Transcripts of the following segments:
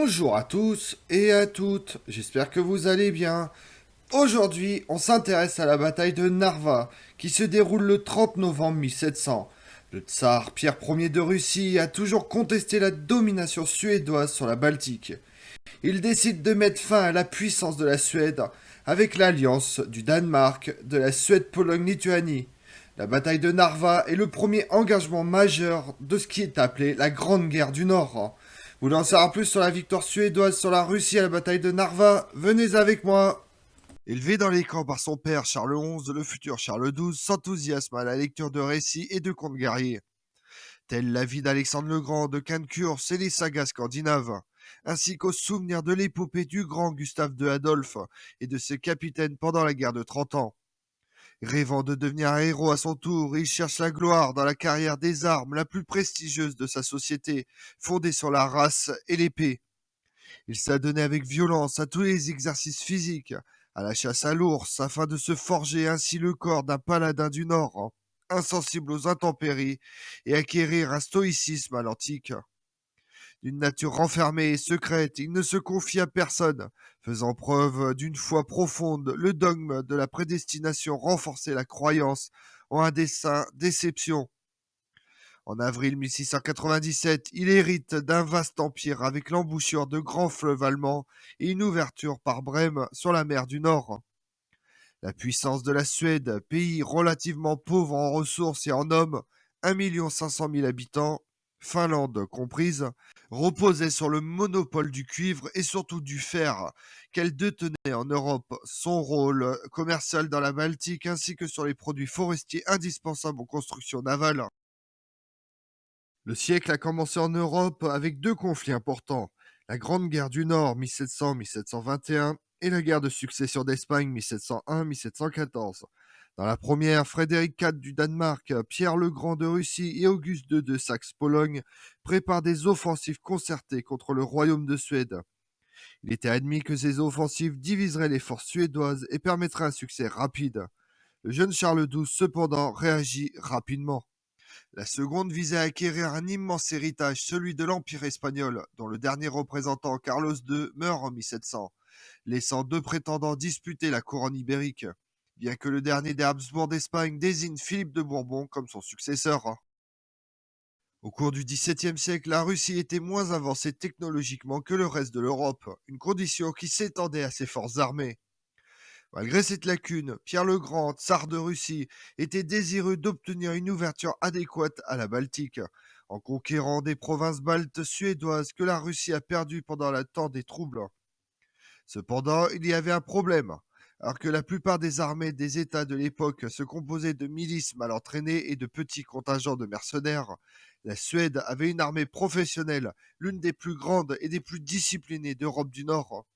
Bonjour à tous et à toutes, j'espère que vous allez bien. Aujourd'hui, on s'intéresse à la bataille de Narva, qui se déroule le 30 novembre 1700. Le tsar Pierre Ier de Russie a toujours contesté la domination suédoise sur la Baltique. Il décide de mettre fin à la puissance de la Suède avec l'alliance du Danemark, de la Suède-Pologne-Lituanie. La bataille de Narva est le premier engagement majeur de ce qui est appelé la Grande Guerre du Nord. Vous voulez en savoir plus sur la victoire suédoise sur la Russie à la bataille de Narva? Venez avec moi. Élevé dans les camps par son père Charles XI, le futur Charles XII s'enthousiasme à la lecture de récits et de contes guerriers, tels la vie d'Alexandre le Grand, de Cancurs et les sagas scandinaves, ainsi qu'au souvenir de l'épopée du grand Gustave II Adolphe et de ses capitaines pendant la guerre de 30 ans. Rêvant de devenir un héros à son tour, il cherche la gloire dans la carrière des armes la plus prestigieuse de sa société, fondée sur la race et l'épée. Il s'adonnait avec violence à tous les exercices physiques, à la chasse à l'ours, afin de se forger ainsi le corps d'un paladin du Nord, insensible aux intempéries, et acquérir un stoïcisme à l'antique. D'une nature renfermée et secrète, il ne se confie à personne, faisant preuve d'une foi profonde. Le dogme de la prédestination renforçait la croyance en un dessein d'exception. En avril 1697, il hérite d'un vaste empire avec l'embouchure de grands fleuves allemands et une ouverture par Brême sur la mer du Nord. La puissance de la Suède, pays relativement pauvre en ressources et en hommes, 1 500 000 habitants, Finlande comprise, reposait sur le monopole du cuivre et surtout du fer qu'elle détenait en Europe. Son rôle commercial dans la Baltique ainsi que sur les produits forestiers indispensables aux constructions navales. Le siècle a commencé en Europe avec deux conflits importants, la Grande Guerre du Nord 1700-1721 et la guerre de succession d'Espagne 1701-1714. Dans la première, Frédéric IV du Danemark, Pierre le Grand de Russie et Auguste II de Saxe-Pologne préparent des offensives concertées contre le royaume de Suède. Il était admis que ces offensives diviseraient les forces suédoises et permettraient un succès rapide. Le jeune Charles XII, cependant, réagit rapidement. La seconde visait à acquérir un immense héritage, celui de l'Empire espagnol, dont le dernier représentant, Carlos II, meurt en 1700, laissant deux prétendants disputer la couronne ibérique, bien que le dernier des Habsbourg d'Espagne désigne Philippe de Bourbon comme son successeur. Au cours du XVIIe siècle, la Russie était moins avancée technologiquement que le reste de l'Europe, une condition qui s'étendait à ses forces armées. Malgré cette lacune, Pierre le Grand, tsar de Russie, était désireux d'obtenir une ouverture adéquate à la Baltique, en conquérant des provinces baltes suédoises que la Russie a perdues pendant le temps des troubles. Cependant, il y avait un problème. Alors que la plupart des armées des États de l'époque se composaient de milices mal entraînées et de petits contingents de mercenaires, la Suède avait une armée professionnelle, l'une des plus grandes et des plus disciplinées d'Europe du Nord.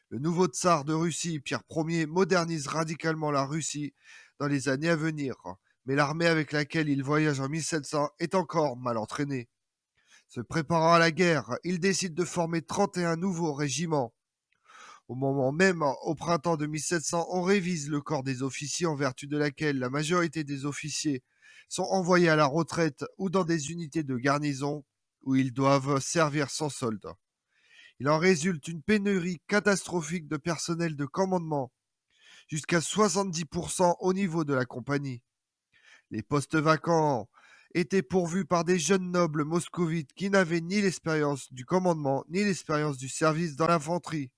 Le nouveau tsar de Russie, Pierre Ier, modernise radicalement la Russie dans les années à venir, mais l'armée avec laquelle il voyage en 1700 est encore mal entraînée. Se préparant à la guerre, il décide de former 31 nouveaux régiments. Au moment même, au printemps de 1700, on révise le corps des officiers en vertu de laquelle la majorité des officiers sont envoyés à la retraite ou dans des unités de garnison où ils doivent servir sans solde. Il en résulte une pénurie catastrophique de personnel de commandement, jusqu'à 70% au niveau de la compagnie. Les postes vacants étaient pourvus par des jeunes nobles moscovites qui n'avaient ni l'expérience du commandement, ni l'expérience du service dans l'infanterie,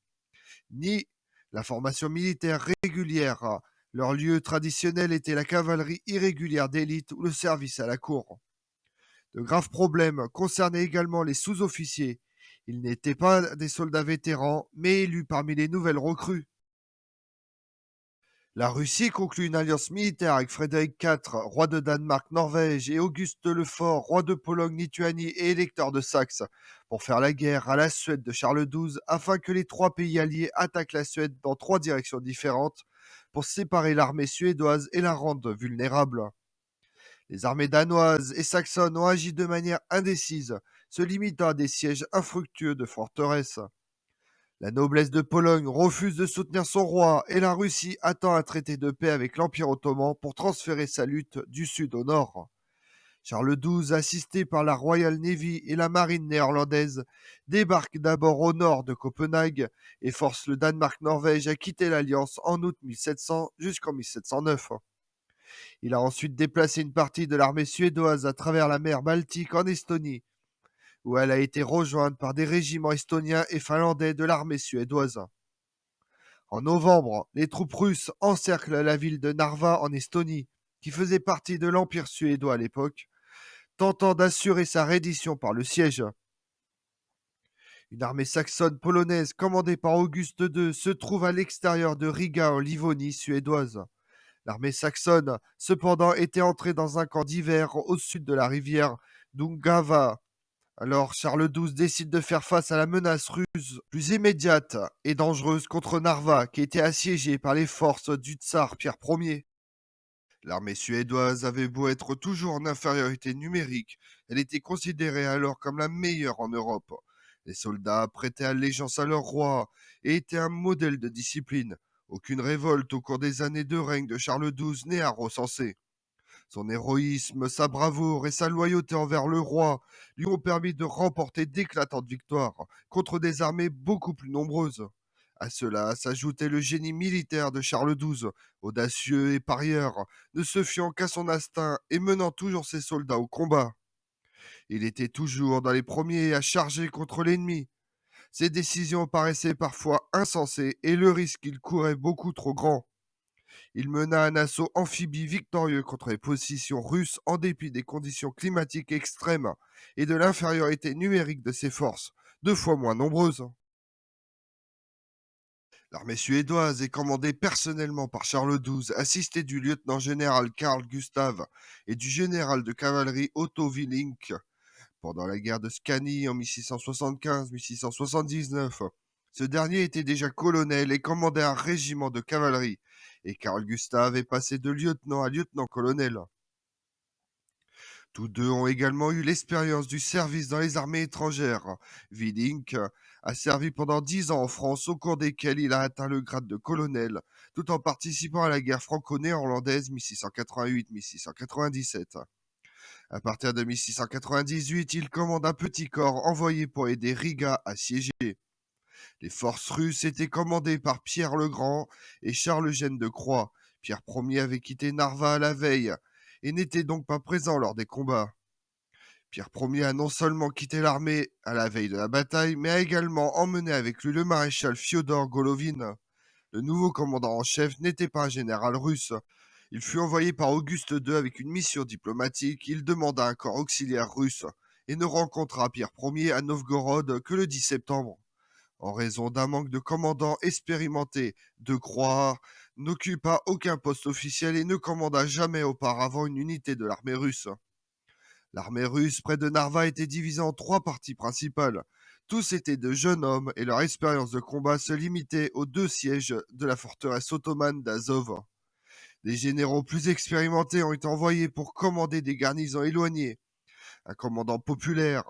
ni la formation militaire régulière. Leur lieu traditionnel était la cavalerie irrégulière d'élite ou le service à la cour. De graves problèmes concernaient également les sous-officiers. Ils n'étaient pas des soldats vétérans, mais élus parmi les nouvelles recrues. La Russie conclut une alliance militaire avec Frédéric IV, roi de Danemark-Norvège, et Auguste le Fort, roi de Pologne-Lituanie et électeur de Saxe, pour faire la guerre à la Suède de Charles XII, afin que les trois pays alliés attaquent la Suède dans trois directions différentes, pour séparer l'armée suédoise et la rendre vulnérable. Les armées danoises et saxonnes ont agi de manière indécise, se limitant à des sièges infructueux de forteresses. La noblesse de Pologne refuse de soutenir son roi et la Russie attend un traité de paix avec l'Empire ottoman pour transférer sa lutte du sud au nord. Charles XII, assisté par la Royal Navy et la marine néerlandaise, débarque d'abord au nord de Copenhague et force le Danemark-Norvège à quitter l'Alliance en août 1700 jusqu'en 1709. Il a ensuite déplacé une partie de l'armée suédoise à travers la mer Baltique en Estonie, où elle a été rejointe par des régiments estoniens et finlandais de l'armée suédoise. En novembre, les troupes russes encerclent la ville de Narva en Estonie, qui faisait partie de l'Empire suédois à l'époque, tentant d'assurer sa reddition par le siège. Une armée saxonne polonaise commandée par Auguste II se trouve à l'extérieur de Riga en Livonie suédoise. L'armée saxonne, cependant, était entrée dans un camp d'hiver au sud de la rivière Dungava. Alors Charles XII décide de faire face à la menace russe plus immédiate et dangereuse contre Narva, qui était assiégée par les forces du tsar Pierre Ier. L'armée suédoise avait beau être toujours en infériorité numérique, elle était considérée alors comme la meilleure en Europe. Les soldats prêtaient allégeance à leur roi et étaient un modèle de discipline. Aucune révolte au cours des années de règne de Charles XII n'est à recenser. Son héroïsme, sa bravoure et sa loyauté envers le roi lui ont permis de remporter d'éclatantes victoires contre des armées beaucoup plus nombreuses. À cela s'ajoutait le génie militaire de Charles XII, audacieux et parieur, ne se fiant qu'à son instinct et menant toujours ses soldats au combat. Il était toujours dans les premiers à charger contre l'ennemi. Ses décisions paraissaient parfois insensées et le risque qu'il courait beaucoup trop grand. Il mena un assaut amphibie victorieux contre les positions russes en dépit des conditions climatiques extrêmes et de l'infériorité numérique de ses forces, 2 fois moins nombreuses. L'armée suédoise est commandée personnellement par Charles XII, assisté du lieutenant-général Carl Gustav et du général de cavalerie Otto Willink. Pendant la guerre de Scanie en 1675-1679, ce dernier était déjà colonel et commandait un régiment de cavalerie, et Carl Gustav est passé de lieutenant à lieutenant-colonel. Tous deux ont également eu l'expérience du service dans les armées étrangères. Willink a servi pendant 10 ans en France, au cours desquels il a atteint le grade de colonel, tout en participant à la guerre franco-néerlandaise 1688-1697. À partir de 1698, il commande un petit corps envoyé pour aider Riga à siéger. Les forces russes étaient commandées par Pierre le Grand et Charles Eugène de Croix. Pierre Ier avait quitté Narva la veille et n'était donc pas présent lors des combats. Pierre Ier a non seulement quitté l'armée à la veille de la bataille, mais a également emmené avec lui le maréchal Fiodor Golovin. Le nouveau commandant en chef n'était pas un général russe. Il fut envoyé par Auguste II avec une mission diplomatique. Il demanda un corps auxiliaire russe et ne rencontra Pierre Ier à Novgorod que le 10 septembre. En raison d'un manque de commandants expérimentés, De Croix n'occupa aucun poste officiel et ne commanda jamais auparavant une unité de l'armée russe. L'armée russe près de Narva était divisée en 3 parties principales. Tous étaient de jeunes hommes et leur expérience de combat se limitait aux 2 sièges de la forteresse ottomane d'Azov. Des généraux plus expérimentés ont été envoyés pour commander des garnisons éloignées. Un commandant populaire,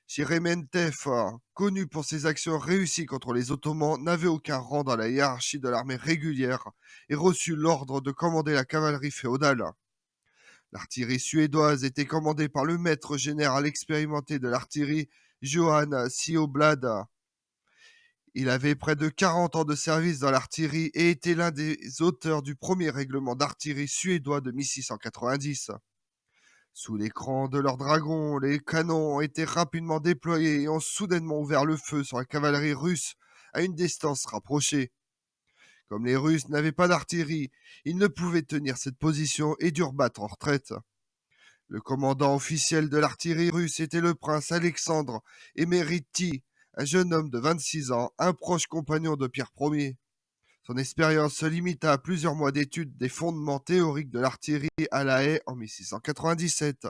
Sherementev, connu pour ses actions réussies contre les Ottomans, n'avait aucun rang dans la hiérarchie de l'armée régulière et reçut l'ordre de commander la cavalerie féodale. L'artillerie suédoise était commandée par le maître général expérimenté de l'artillerie, Johan Sioblad. Il avait près de 40 ans de service dans l'artillerie et était l'un des auteurs du premier règlement d'artillerie suédois de 1690. Sous l'écran de leurs dragons, les canons ont été rapidement déployés et ont soudainement ouvert le feu sur la cavalerie russe à une distance rapprochée. Comme les Russes n'avaient pas d'artillerie, ils ne pouvaient tenir cette position et durent battre en retraite. Le commandant officiel de l'artillerie russe était le prince Alexandre Emeriti, un jeune homme de 26 ans, un proche compagnon de Pierre Ier. Son expérience se limita à plusieurs mois d'études des fondements théoriques de l'artillerie à La Haye en 1697.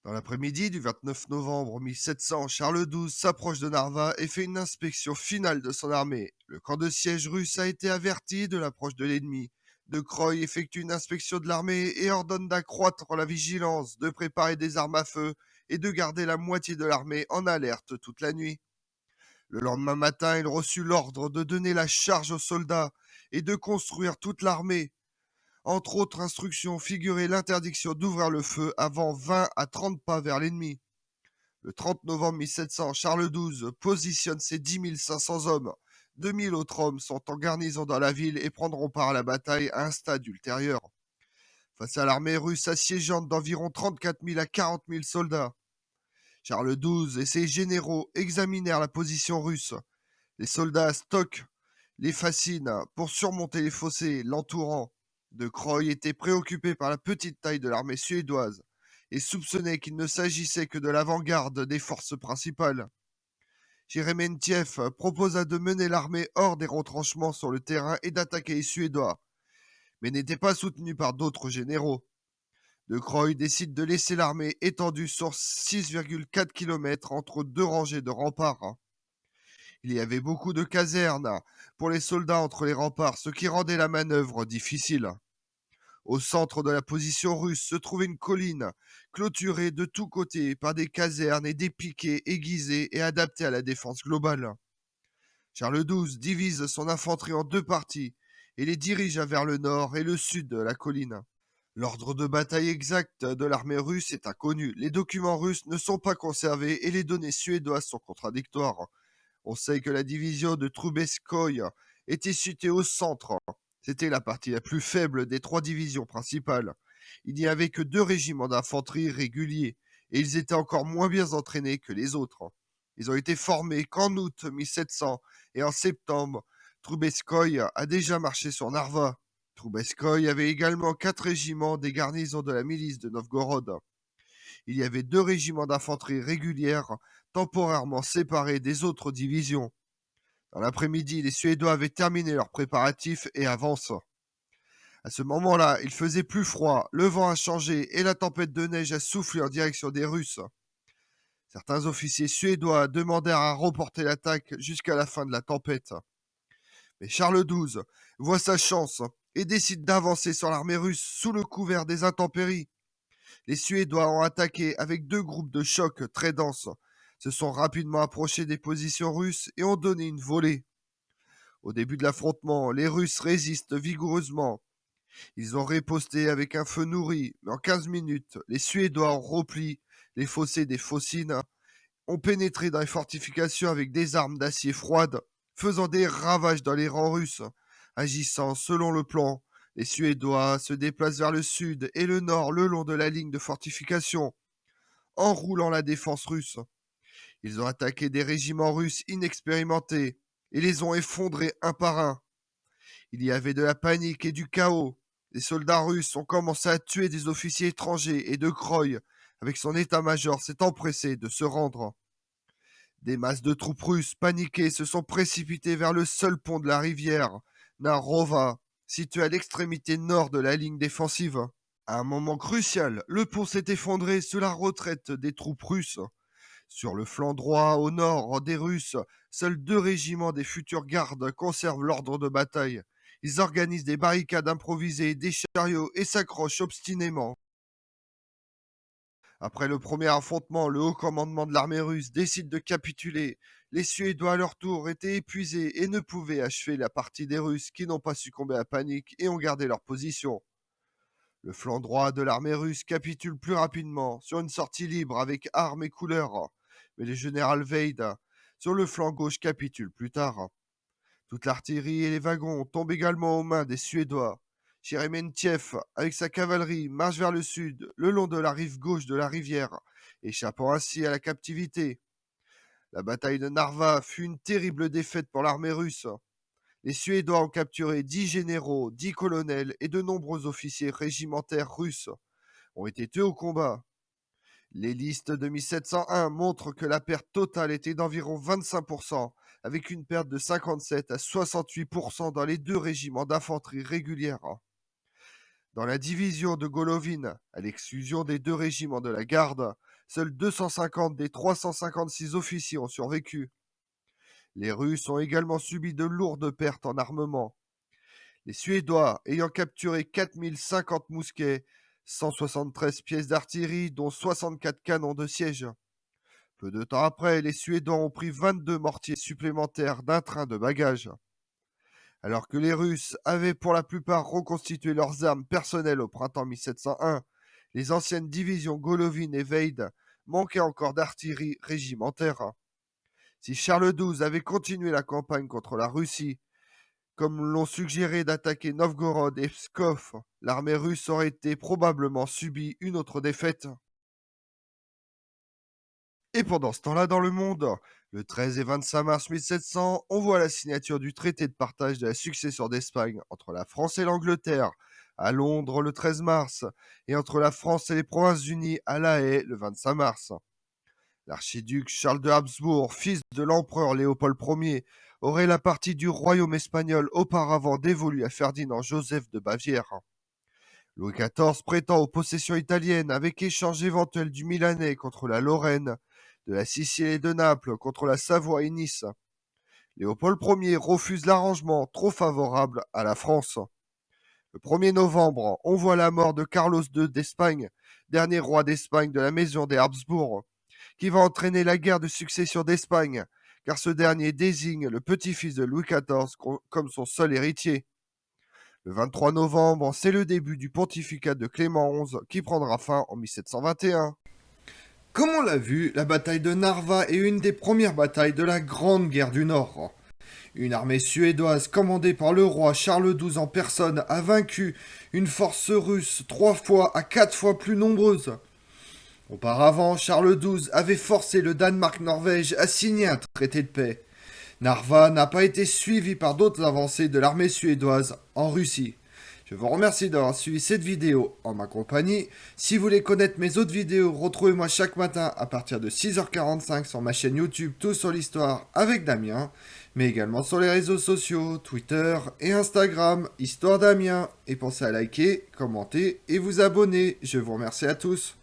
Dans l'après-midi du 29 novembre 1700, Charles XII s'approche de Narva et fait une inspection finale de son armée. Le camp de siège russe a été averti de l'approche de l'ennemi. De Croy effectue une inspection de l'armée et ordonne d'accroître la vigilance, de préparer des armes à feu et de garder la moitié de l'armée en alerte toute la nuit. Le lendemain matin, il reçut l'ordre de donner la charge aux soldats et de construire toute l'armée Entre autres instructions figurait l'interdiction d'ouvrir le feu avant 20 à 30 pas vers l'ennemi. Le 30 novembre 1700, Charles XII positionne ses 10 500 hommes. 2000 autres hommes sont en garnison dans la ville et prendront part à la bataille à un stade ultérieur. Face à l'armée russe assiégeante d'environ 34 000 à 40 000 soldats, Charles XII et ses généraux examinèrent la position russe. Les soldats stockent les fascines pour surmonter les fossés l'entourant. De Croy était préoccupé par la petite taille de l'armée suédoise et soupçonnait qu'il ne s'agissait que de l'avant-garde des forces principales. Sheremetyev proposa de mener l'armée hors des retranchements sur le terrain et d'attaquer les Suédois, mais n'était pas soutenu par d'autres généraux. De Croy décide de laisser l'armée étendue sur 6,4 km entre deux rangées de remparts. Il y avait beaucoup de casernes pour les soldats entre les remparts, ce qui rendait la manœuvre difficile. Au centre de la position russe se trouvait une colline, clôturée de tous côtés par des casernes et des piquets aiguisés et adaptés à la défense globale. Charles XII divise son infanterie en deux parties et les dirigea vers le nord et le sud de la colline. L'ordre de bataille exact de l'armée russe est inconnu. Les documents russes ne sont pas conservés et les données suédoises sont contradictoires. On sait que la division de Trubetskoy était située au centre. C'était la partie la plus faible des trois divisions principales. Il n'y avait que 2 régiments d'infanterie réguliers et ils étaient encore moins bien entraînés que les autres. Ils ont été formés qu'en août 1700 et en septembre, Trubetskoy a déjà marché sur Narva. Trubetskoy avait également 4 régiments des garnisons de la milice de Novgorod. Il y avait 2 régiments d'infanterie régulière temporairement séparés des autres divisions. Dans l'après-midi, les Suédois avaient terminé leurs préparatifs et avancent. À ce moment-là, il faisait plus froid, le vent a changé et la tempête de neige a soufflé en direction des Russes. Certains officiers suédois demandèrent à reporter l'attaque jusqu'à la fin de la tempête. Mais Charles XII voit sa chance et décide d'avancer sur l'armée russe sous le couvert des intempéries. Les Suédois ont attaqué avec 2 groupes de choc très denses, se sont rapidement approchés des positions russes et ont donné une volée. Au début de l'affrontement, les Russes résistent vigoureusement. Ils ont riposté avec un feu nourri, mais en 15 minutes, les Suédois ont repli les fossés des Phocines, ont pénétré dans les fortifications avec des armes d'acier froides, faisant des ravages dans les rangs russes. Agissant selon le plan, les Suédois se déplacent vers le sud et le nord le long de la ligne de fortification, enroulant la défense russe. Ils ont attaqué des régiments russes inexpérimentés et les ont effondrés un par un. Il y avait de la panique et du chaos. Les soldats russes ont commencé à tuer des officiers étrangers et De Croy, avec son état-major, s'est empressé de se rendre. Des masses de troupes russes paniquées se sont précipitées vers le seul pont de la rivière, Narova, situé à l'extrémité nord de la ligne défensive. À un moment crucial, le pont s'est effondré sous la retraite des troupes russes. Sur le flanc droit, au nord des Russes, seuls 2 régiments des futures gardes conservent l'ordre de bataille. Ils organisent des barricades improvisées, des chariots et s'accrochent obstinément. Après le premier affrontement, le haut commandement de l'armée russe décide de capituler. Les Suédois à leur tour étaient épuisés et ne pouvaient achever la partie des Russes qui n'ont pas succombé à la panique et ont gardé leur position. Le flanc droit de l'armée russe capitule plus rapidement sur une sortie libre avec armes et couleurs. Mais le général Veid, sur le flanc gauche, capitule plus tard. Toute l'artillerie et les wagons tombent également aux mains des Suédois. Sheremetyev, avec sa cavalerie, marche vers le sud, le long de la rive gauche de la rivière, échappant ainsi à la captivité. La bataille de Narva fut une terrible défaite pour l'armée russe. Les Suédois ont capturé 10 généraux, 10 colonels et de nombreux officiers régimentaires russes ont été tués au combat. Les listes de 1701 montrent que la perte totale était d'environ 25%, avec une perte de 57 à 68% dans les 2 régiments d'infanterie régulière. Dans la division de Golovine, à l'exclusion des 2 régiments de la garde, seuls 250 des 356 officiers ont survécu. Les Russes ont également subi de lourdes pertes en armement. Les Suédois, ayant capturé 4050 mousquets, 173 pièces d'artillerie, dont 64 canons de siège. Peu de temps après, les Suédois ont pris 22 mortiers supplémentaires d'un train de bagages. Alors que les Russes avaient pour la plupart reconstitué leurs armes personnelles au printemps 1701, les anciennes divisions Golovine et Veid manquaient encore d'artillerie régimentaire. Si Charles XII avait continué la campagne contre la Russie, comme l'ont suggéré d'attaquer Novgorod et Pskov, l'armée russe aurait été probablement subi une autre défaite. Et pendant ce temps-là, dans le monde, le 13 et 25 mars 1700, on voit la signature du traité de partage de la succession d'Espagne entre la France et l'Angleterre à Londres le 13 mars et entre la France et les Provinces-Unies à La Haye le 25 mars. L'archiduc Charles de Habsbourg, fils de l'empereur Léopold Ier, aurait la partie du royaume espagnol auparavant dévolue à Ferdinand Joseph de Bavière. Louis XIV prétend aux possessions italiennes avec échange éventuel du Milanais contre la Lorraine, de la Sicile et de Naples contre la Savoie et Nice. Léopold Ier refuse l'arrangement trop favorable à la France. Le 1er novembre, on voit la mort de Carlos II d'Espagne, dernier roi d'Espagne de la maison des Habsbourg, qui va entraîner la guerre de succession d'Espagne, car ce dernier désigne le petit-fils de Louis XIV comme son seul héritier. Le 23 novembre, c'est le début du pontificat de Clément XI qui prendra fin en 1721. Comme on l'a vu, la bataille de Narva est une des premières batailles de la Grande Guerre du Nord. Une armée suédoise commandée par le roi Charles XII en personne a vaincu une force russe 3 fois à 4 fois plus nombreuse. Auparavant, Charles XII avait forcé le Danemark-Norvège à signer un traité de paix. Narva n'a pas été suivi par d'autres avancées de l'armée suédoise en Russie. Je vous remercie d'avoir suivi cette vidéo en ma compagnie. Si vous voulez connaître mes autres vidéos, retrouvez-moi chaque matin à partir de 6h45 sur ma chaîne YouTube Tout sur l'Histoire avec Damien, mais également sur les réseaux sociaux, Twitter et Instagram, Histoire Damien. Et pensez à liker, commenter et vous abonner. Je vous remercie à tous.